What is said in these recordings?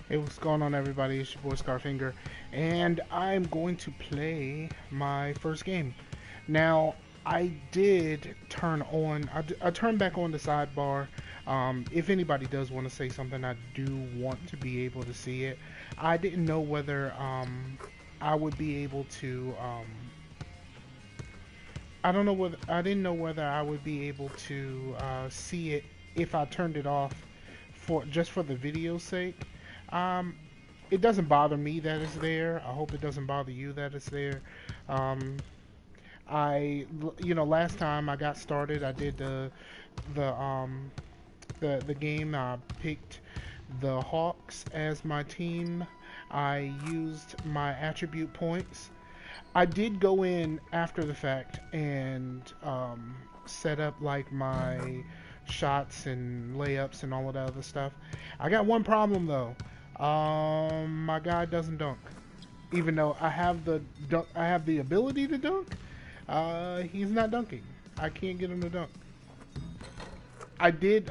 Hey, what's going on, everybody? It's your boy Scarfinger, and I'm going to play my first game. Now, I did turn on, I turned back on the sidebar. If anybody does want to say something, I do want to be able to see it. I didn't know whether I would be able to. I don't know whether I didn't know whether I would be able to see it if I turned it off for just for the video's sake. Um, it doesn't bother me that it's there. I hope it doesn't bother you that it's there. Um, last time I got started, I did the um the game. I picked the Hawks as my team. I used my attribute points. I did go in after the fact and set up like my shots and layups and all of that other stuff. I got one problem though. My guy doesn't dunk. Even though I have the ability to dunk. He's not dunking. I can't get him to dunk. I did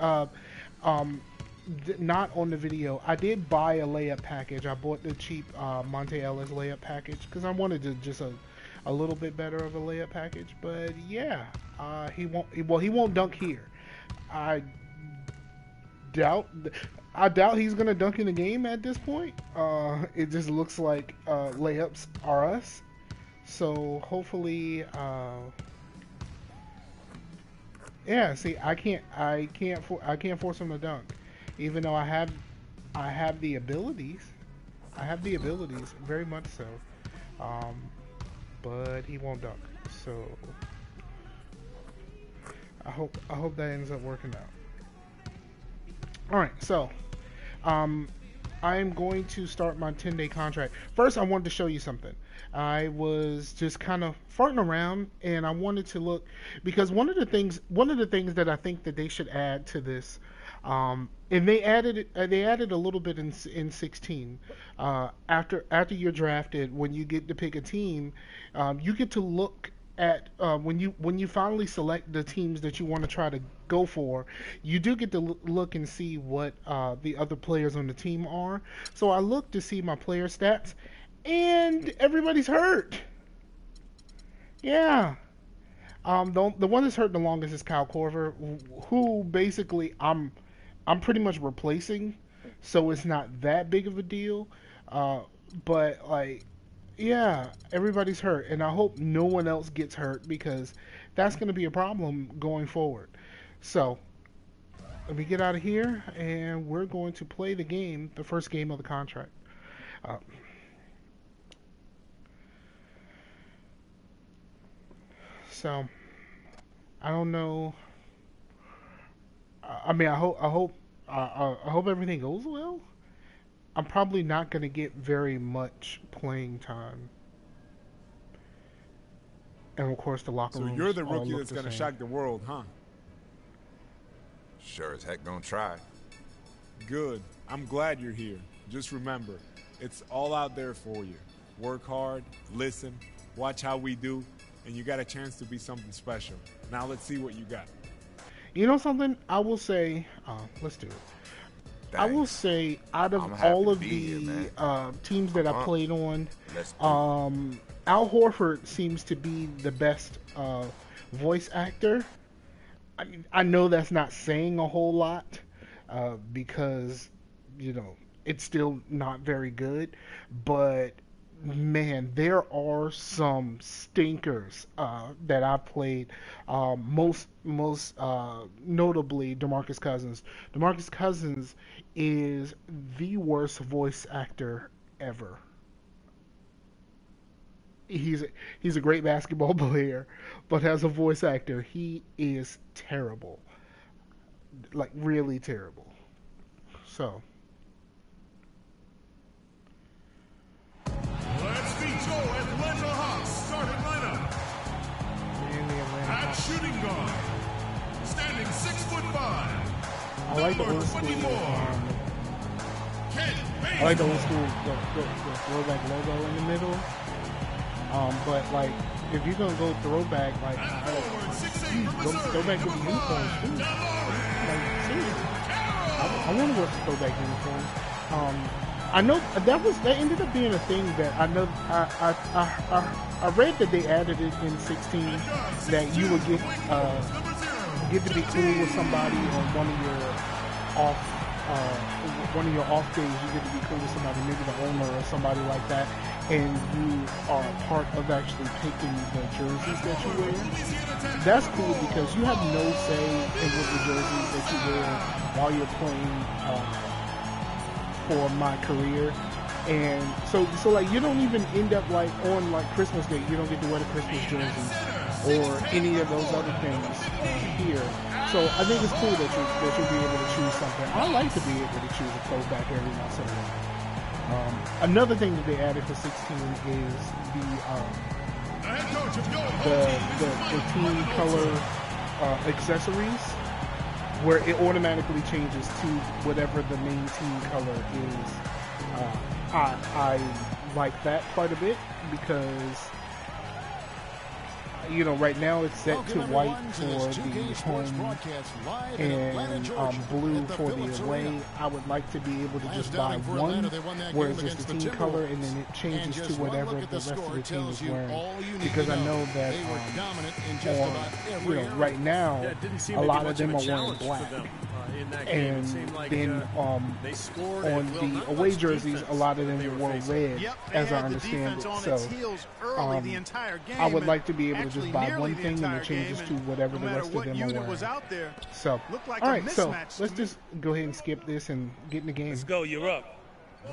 not on the video. I did buy a layup package. I bought the cheap Monte Ellis layup package because I wanted to just a little bit better of a layup package. But yeah, he won't dunk here. I doubt I doubt he's gonna dunk in the game at this point. It just looks like layups are us. So hopefully, yeah. See, I can't force him to dunk, even though I have the abilities. I have the abilities, very much so. Um, but he won't dunk. So I hope that ends up working out. All right, so I am going to start my 10-day contract. First, I wanted to show you something. I was just kind of farting around, and I wanted to look because one of the things that I think that they should add to this, and they added a little bit in 16. After you're drafted, when you get to pick a team, you get to look at when you finally select the teams that you want to try to go for, you do get to look and see what the other players on the team are. So I looked to see my player stats, and everybody's hurt. Yeah. The one that's hurt the longest is Kyle Korver, who basically I'm pretty much replacing, so it's not that big of a deal. Uh, but like, yeah, everybody's hurt, and I hope no one else gets hurt because that's going to be a problem going forward. So let me get out of here, and we're going to play the game, the first game of the contract. Uh, so I don't know. I mean, I hope everything goes well. I'm probably not going to get very much playing time, and of course the locker So rooms you're the all rookie look that's the gonna same. shock the world, huh? Sure as heck gonna try. Good. I'm glad you're here. Just remember, it's all out there for you. Work hard, listen, watch how we do, and you got a chance to be something special. Now let's see what you got. You know something? I will say, let's do it. I will Thanks. say, out of I'm happy all to of be the here, man. teams that I Uh-huh. played on, Let's do Al Horford seems to be the best voice actor. I mean, I know that's not saying a whole lot because, you know, it's still not very good. But man, there are some stinkers that I played. Most notably, DeMarcus Cousins. DeMarcus Cousins is the worst voice actor ever. He's he's a great basketball player, but as a voice actor, he is terrible, like really terrible. So Let's meet your Atlanta Hawks starting lineup. man, the Atlanta At Hawks. shooting guard, standing 6'5", I like the number old school. 24, Kent I like the Bazemore. old school the throwback logo in the middle. But like, if you're gonna go throwback, like, At forward, 6'8" from go Missouri, throwback with the number uniforms 5, too. DeMaurice Like seriously, Carroll. I want to wear throwback uniforms. Um, I know that ended up being a thing that I know. I read that they added it in 16 that you would get to be cool with somebody on one of your off days. You get to be cool with somebody, maybe the owner or somebody like that, and you are part of actually picking the jerseys that you wear. That's cool because you have no say in what the jerseys that you wear while you're playing for my career. And so like you don't even end up like on like Christmas Day, you don't get to wear the Christmas jerseys or any of those other things here. So I think it's cool that you'll be able to choose something. I like to be able to choose a throwback every once in a while. Another thing that they added for 16 is the team color accessories, where it automatically changes to whatever the main team color is. I like that quite a bit because, you know, right now it's set to white for the home and blue for the away. I would like to be able to just buy one where it's just the team color and then it changes to whatever the rest of the team is wearing. Because I know that right now a lot of them are wearing black. And then on the away jerseys, a lot of them were red, as I understand it. So I would like to be able to just buy one thing and it changes to whatever the rest of them are wearing. So, all right, so let's just go ahead and skip this and get in the game. Let's go. You're up.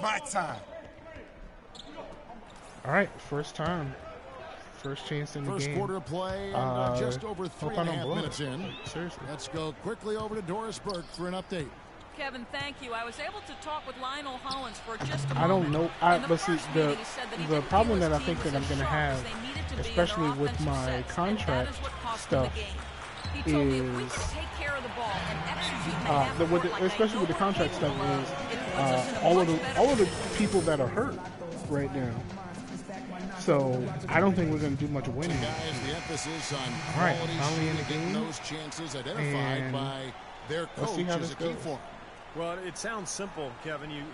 My time. All right, first time. First chance in the First game. quarter of play, and just over 3.5 minutes in. Seriously. Let's go quickly over to Doris Burke for an update. Kevin, thank you. I was able to talk with Lionel Hollins for just a moment. I don't know. But see, the problem that I think that I'm going to have, especially with my contract stuff, is especially with the contract stuff is all of the people that are hurt right now. So I don't think we're going to do much winning. All right, finally in the game, and let's see how this goes. Well, it sounds simple, Kevin. You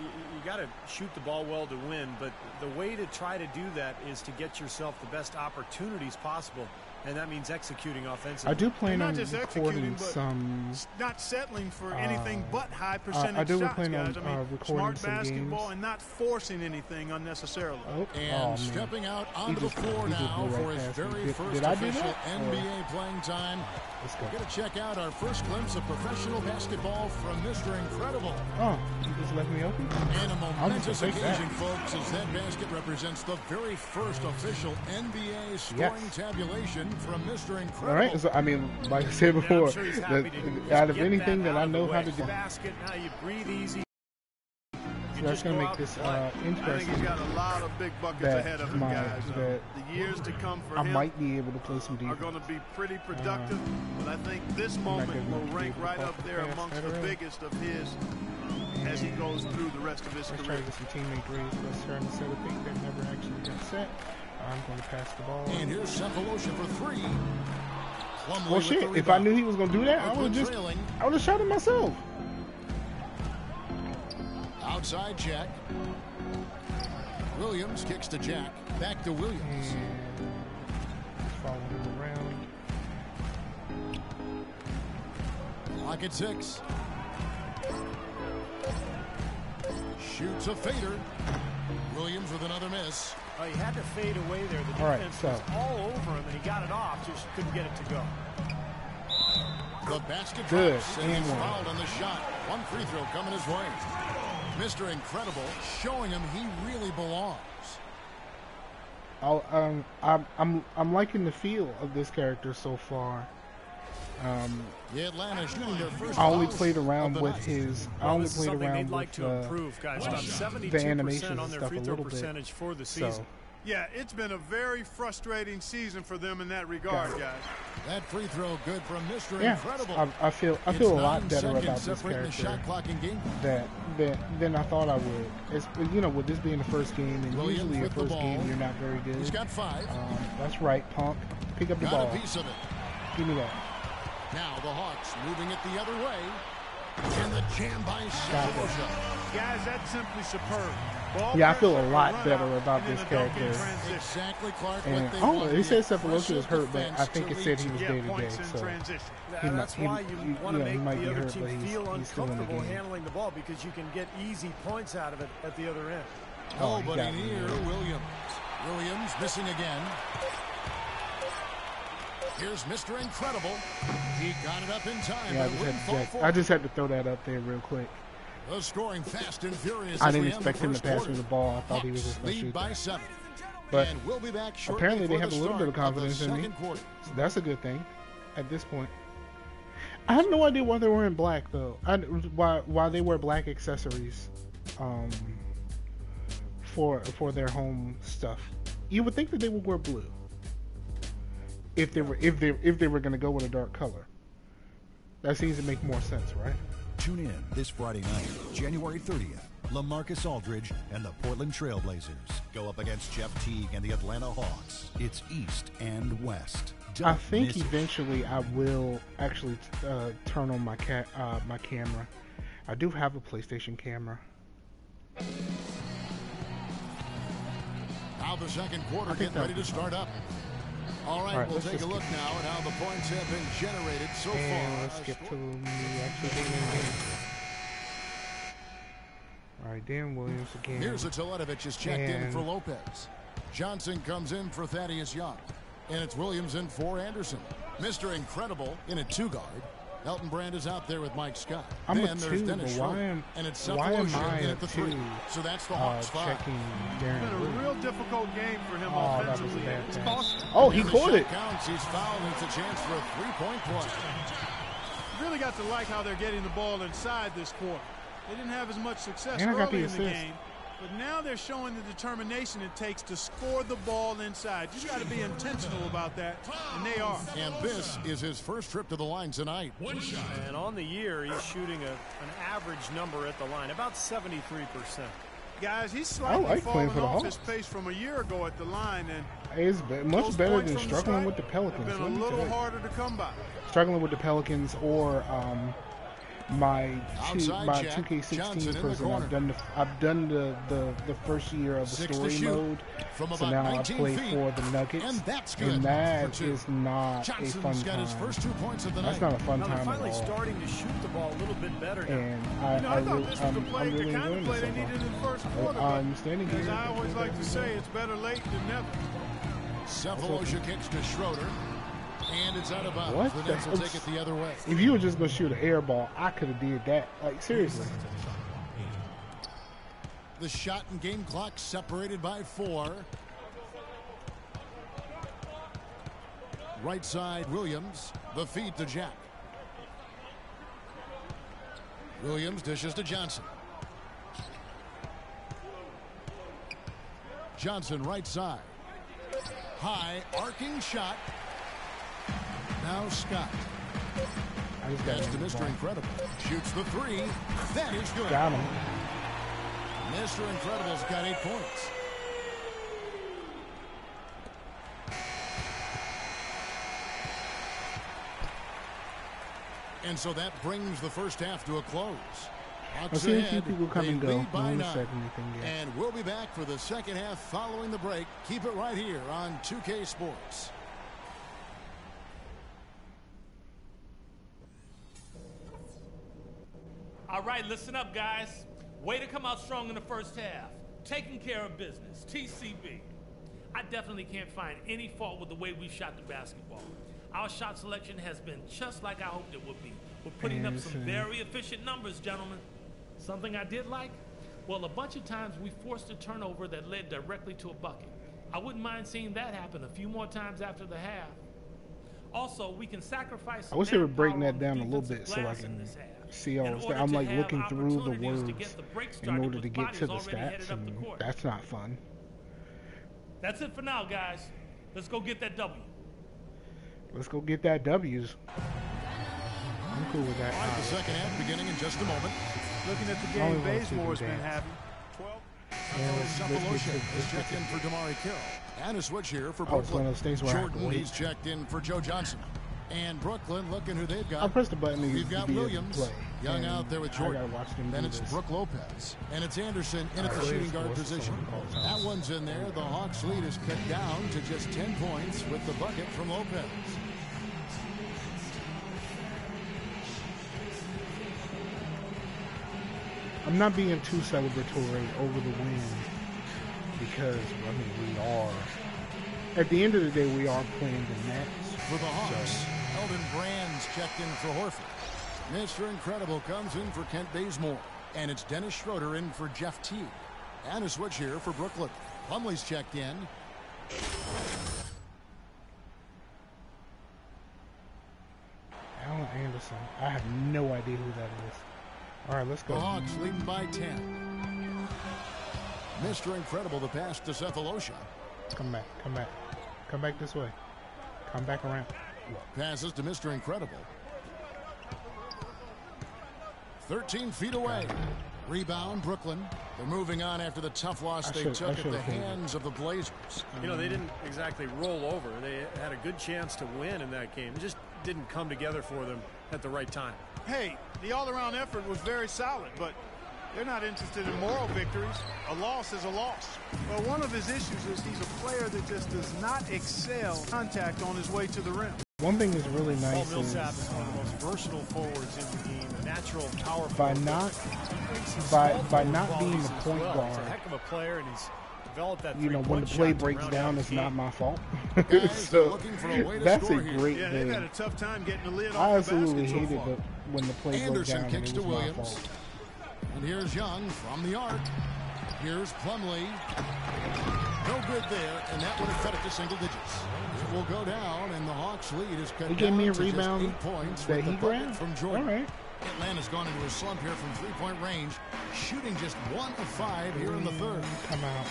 got to shoot the ball well to win, but the way to try to do that is to get yourself the best opportunities possible, and that means executing offensively. I do plan on recording some. Not settling for anything but high percentage I do shots, plan on guys. recording smart some basketball games. and not forcing anything unnecessarily. And stepping out onto the floor now for his very first official NBA playing time. Let's go. We're going to check out our first glimpse of professional basketball from Mr. Incredible. Oh, you just left me open? And a momentous occasion, folks, as that basket represents the very first official NBA scoring tabulation from Mr. Incredible. All right, so I mean, like I said before, out of anything that I know how to do, basket, now you breathe easy. so that's going to make this I think interesting. he's got a lot of big buckets ahead of him, guys. The years to come for I him might be able to play some are defense. going to be pretty productive, but I think this moment will rank right up there amongst the biggest of his as he goes through the rest of his Let's try career. to get some teammate grades. Let's try to set a pick that never actually got set. I'm going to pass the ball. And here's Cephalosha for three. Well, shit, if I knew he was going to do that, I would have shot it myself. Outside Jack. Williams kicks to Jack. Back to Williams. And following him around. Clock at 6. Shoots a fader. Williams with another miss. He had to fade away there. The All right, defense so was all over him, and he got it off, just couldn't get it to go. The basket Good, drops, and and he's one. fouled on the shot. One free throw coming his way. Mr. Incredible showing him he really belongs. I'm liking the feel of this character so far. The Atlanta shooting their first I only fouls played around of the with night. his. I Well, only this is played something around they'd like with to improve, guys. About 72% the animations on and their stuff free a throw little bit. percentage for the So season. Yeah, it's been a very frustrating season for them in that regard, guys. That free throw good from Mr. yeah, Incredible. I feel a lot better about this The shot character clock and game. than I thought I would. It's, you know, with this being the first game, and Williams usually your with the first ball. game you're not very good. He's got 5. That's right, punk. Pick up the Got ball. a piece of it. Give me that. Now the Hawks moving it the other way. And the jam by Got it. Cephalosha. Guys, that's simply superb. Yeah, I feel a lot better about this character. Exactly, Clark. And he said Cephalosha was hurt, but I think it said he was day to day. So that's why you want to make the other hurt, team feel uncomfortable handling the ball, because you can get easy points out of it at the other end. Nobody near Williams. Williams missing again. Here's Mr. Incredible. He got it up in time. Yeah, I just had to throw that up there real quick. Scoring fast and furious. I didn't expect him to pass me the ball. I thought he was just going to shoot by 7. But apparently they have a little bit of confidence in me. So that's a good thing at this point. I have no idea why they were in black, though. Why they wear black accessories for their home stuff. You would think that they would wear blue if they were going to go with a dark color. That seems to make more sense, right? Tune in this Friday night, January 30th. LaMarcus Aldridge and the Portland Trail Blazers go up against Jeff Teague and the Atlanta Hawks. It's East and West. I think eventually I will actually turn on my camera. I do have a PlayStation camera. Now the second quarter getting ready to start up. All right, we'll take a look now at how the points have been generated so far. Let's get to the actual game. All right, Dan Williams again. Here's a Teletovic is checked in for Lopez. Johnson comes in for Thaddeus Young. And it's Williams in for Anderson. Mr. Incredible in a 2-guard. Elton Brand is out there with Mike Scott. I'm then a there's 2, Dennis but why am I at the 3? So that's the Hawks 5. It's been a real difficult game for him offensively. It's costly. Oh, he caught it. Counts. He's fouled, and it's a chance for a 3-point play. Really got to like how they're getting the ball inside this quarter. They didn't have as much success early in the game, but now they're showing the determination it takes to score the ball inside. You got to be intentional about that, and they are. And this is his first trip to the line tonight. And on the year, he's shooting an average number at the line, about 73%. Guys, he's slightly fallen off his pace from a year ago at the line, and it's much better than struggling with the Pelicans. It's been a little harder to come by. Struggling with the Pelicans or my 2K16 person. I've done the first year of the story mode, so now I play for the Nuggets, and that is not a fun time. That's not a fun time at all. Finally starting to shoot the ball a little bit better now. And I'm really enjoying this so far. I'm standing here. As I always like to say, it's better late than never. Cephalosha kicks to Schroeder. And it's out of bounds. What? The Nets will take it the other way. If you were just going to shoot an air ball, I could have did that. Like, seriously. The shot and game clock separated by 4. Right side, Williams. The feed to Jack. Williams dishes to Johnson. Johnson right side. High arcing shot. Now Scott. Pass to Mr. Incredible. Shoots the 3. That is good. Got him. Mr. Incredible's got 8 points. And so that brings the first half to a close. I've seen a few people come and go. And we'll be back for the second half following the break. Keep it right here on 2K Sports. All right, listen up, guys. Way to come out strong in the first half. Taking care of business. TCB. I definitely can't find any fault with the way we shot the basketball. Our shot selection has been just like I hoped it would be. We're putting up some very efficient numbers, gentlemen. Something I did like? Well, a bunch of times we forced a turnover that led directly to a bucket. I wouldn't mind seeing that happen a few more times after the half. Also, we can sacrifice. I wish they were breaking that down a little bit so I can see all the. I'm like looking through the words in order to get to the stats, and that's not fun. That's it for now, guys. Let's go get that W. Let's go get that W's. I'm cool with that. All right, the second half beginning in just a moment. Looking at the game Bazemore's been having. 12. Cephalosha is checked in for Damari Carroll. And a switch here for Brooklyn. Jordan, he's checked in for Joe Johnson. And Brooklyn looking who they've got. I'll press the button. We've got Williams, play. Young out there with Jordan. I gotta watch them. Then it's Brook Lopez. And it's Anderson in at the shooting guard position. That one's in there. The Hawks lead is cut down to just 10 points with the bucket from Lopez. I'm not being too celebratory over the win because, I mean, we are. At the end of the day, we are playing the Nets. For the Hawks, Eldon Brand's checked in for Horford. Mr. Incredible comes in for Kent Bazemore. And it's Dennis Schroeder in for Jeff Teague. And a switch here for Brooklyn. Plumlee's checked in. Allen Anderson. I have no idea who that is. All right, let's go. The Hawks leading by 10. Mr. Incredible, the pass to Cephalosha. Come back, come back. Come back this way. Come back around. Passes to Mr. Incredible. 13 feet away. Rebound, Brooklyn. They're moving on after the tough loss they took at the hands of the Blazers. You know, they didn't exactly roll over. They had a good chance to win in that game. It just didn't come together for them at the right time. Hey, the all-around effort was very solid, but they're not interested in moral victories. A loss is a loss. Well, one of his issues is he's a player that just does not excel contact on his way to the rim. One thing is really nice Paul Millsap is one of the most versatile forwards in the game. A natural power by forward. not being the point guard. He's a heck of a player, and he's developed that. You know, when the play breaks down, it's not my fault. So that's a great thing. They've had a tough time getting the lid I off the absolutely basket hate it, but when the play broke down, it was my fault. And here's Young from the arc. Here's Plumlee. No good there, and that would have cut it to single digits. It will go down, and the Hawks lead is cut down. He gave me a to rebound just 8 points that with the he bucket grabbed from Jordan. All right. Atlanta's gone into a slump here from three-point range, shooting just 1 of 5 here in the third. Come out.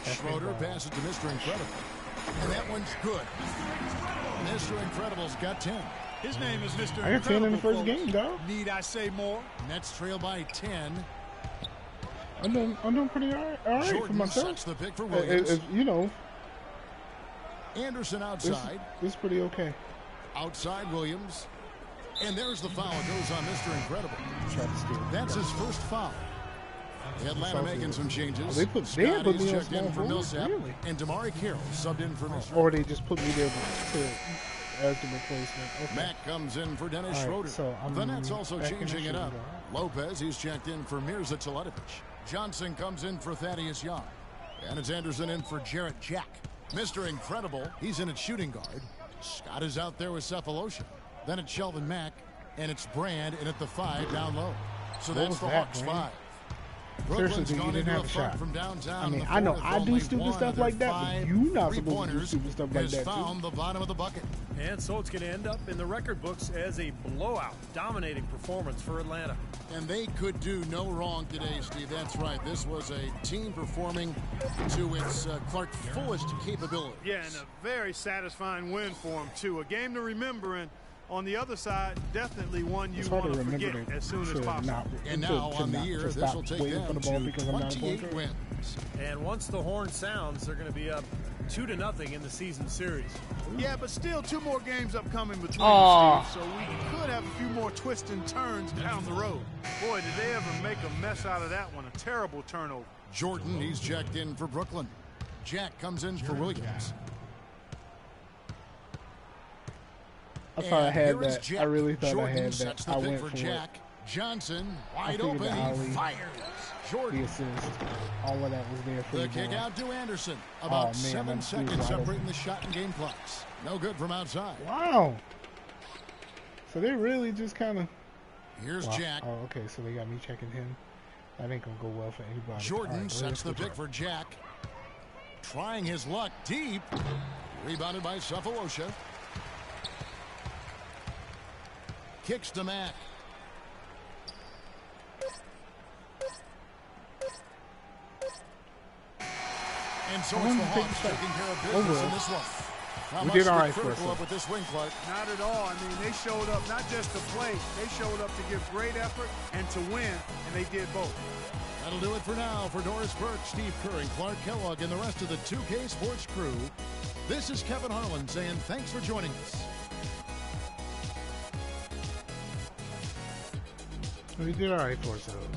Schroeder passes to Mr. Incredible. And that one's good. Mr. Incredible's got 10. His name is Mr. I got 10 in the first folks. game, dog. Need I say more? Nets trail by 10. I'm doing pretty all right for myself. Sets the pick for Williams. You know, Anderson outside. It's pretty okay. Outside Williams. And there's the foul. It goes on Mr. Incredible. That's his first foul. Atlanta making some changes. They put me on checked in for forward, Millsap. really? And Damari Carroll subbed in for Mr. Or they just put me there as the replacement. Okay. Mack comes in for Dennis Right, Schroeder. so the Nets also back in the changing it up. shooting Lopez, he's checked in for Mirza Teletovic. Johnson comes in for Thaddeus Young. And it's Anderson in for Jarrett Jack. Mr. Incredible, he's in at shooting guard. Scott is out there with Cephalosha. Then it's Sheldon Mack. And it's Brand in at the 5 down low. So that's the Hawks 5. Seriously, dude, you didn't have a shot. From downtown. I mean, I know I do stupid stuff like that, but you're not supposed to do stupid stuff like that, found too. the bottom of the bucket. And so it's going to end up in the record books as a blowout, dominating performance for Atlanta. And they could do no wrong today, Steve. That's right. This was a team performing to its Clark fullest capability. Yeah, and a very satisfying win for them, too. A game to remember, and on the other side, definitely one you want to forget as soon as possible. And now on the year, this will take them to 28 wins. And once the horn sounds, they're going to be up 2-0 in the season series. Yeah, but still 2 more games upcoming between them, Steve, so we could have a few more twists and turns down the road. Boy, did they ever make a mess out of that one. A terrible turnover. Jordan, he's checked in for Brooklyn. Jack comes in for Williams. I thought I had that. Jack. I really thought Jordan I had sets that. the I pick went for for Jack. it. Johnson, wide figured open, the alley, he fires. Jordan. The assist. All of that was there for The kick out to Anderson. About 7 seconds separating the shot and game clocks. No good from outside. Wow. So they really just kind of. Here's Jack. Oh, okay. So they got me checking him. That ain't gonna go well for anybody. Jordan sets the pick for Jack. Trying his luck deep. Rebounded by Cephalosha. Kicks to Mack. And so it's the Hawks taking care of business in this one. We did all right for us. With this win, Clark? Not at all. I mean, they showed up not just to play. They showed up to give great effort and to win, and they did both. That'll do it for now. For Doris Burke, Steve Kerr, and Clark Kellogg, and the rest of the 2K Sports crew, this is Kevin Harlan saying thanks for joining us. We did alright for ourselves.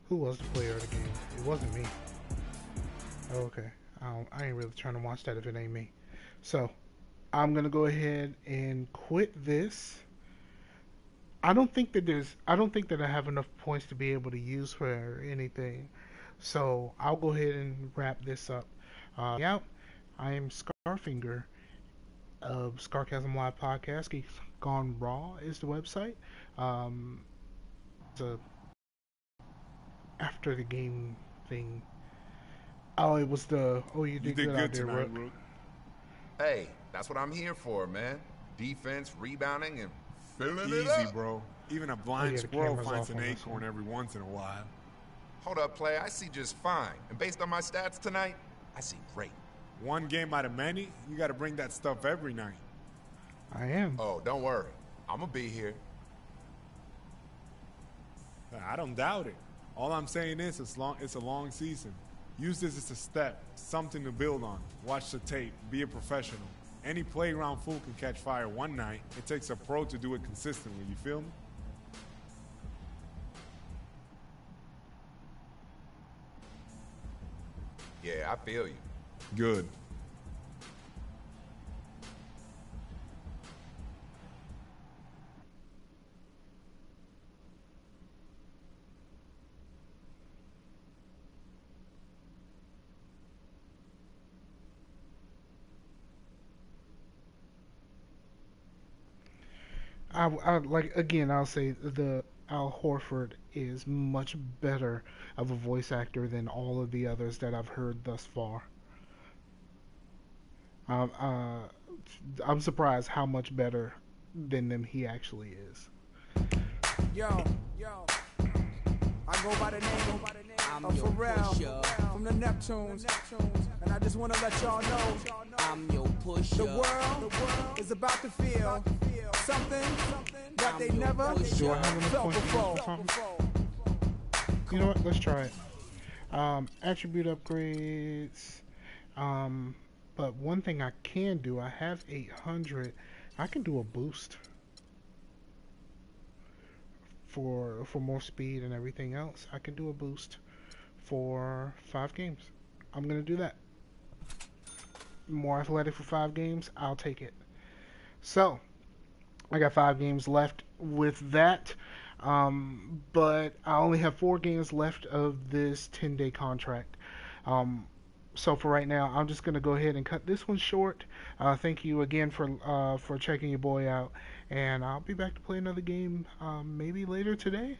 Who was the player of the game? It wasn't me. Oh, okay. I ain't really trying to watch that if it ain't me. So, I'm gonna go ahead and quit this. I don't think that I have enough points to be able to use for anything. So, I'll go ahead and wrap this up. Yeah, I am Scarfinger of Scarcasm Live Podcast. Geeks Gone Raw is the website. The after the game thing. Oh, it was the. Oh, you did good out there, tonight, Rook. Hey, that's what I'm here for, man. Defense, rebounding, and filling it Easy, up. bro. Even a blind the squirrel camera's finds off an on this acorn one. every once in a while. Hold up, play. I see just fine. And based on my stats tonight, I see great. One game out of many, you got to bring that stuff every night. I am. Oh, don't worry. I'm going to be here. I don't doubt it. All I'm saying is it's a long season. Use this as a step, something to build on. Watch the tape, be a professional. Any playground fool can catch fire one night. It takes a pro to do it consistently, you feel me? Yeah, I feel you. Good. I'll say the Al Horford is much better of a voice actor than all of the others that I've heard thus far. Um, uh, I'm surprised how much better than them he actually is. Yo, I go by the name of Pharrell from the Neptunes, and I just want to let y'all know I'm your pusher. The world is about to feel something that they never Do I have enough felt points before. You know what? Let's try it. Attribute upgrades. But one thing I can do, I have 800. I can do a boost for more speed and everything else. I can do a boost for 5 games. I'm gonna do that. More athletic for 5 games. I'll take it. So I got 5 games left with that. But I only have 4 games left of this 10-day contract. So for right now, I'm just gonna go ahead and cut this one short. Thank you again for checking your boy out, and I'll be back to play another game maybe later today.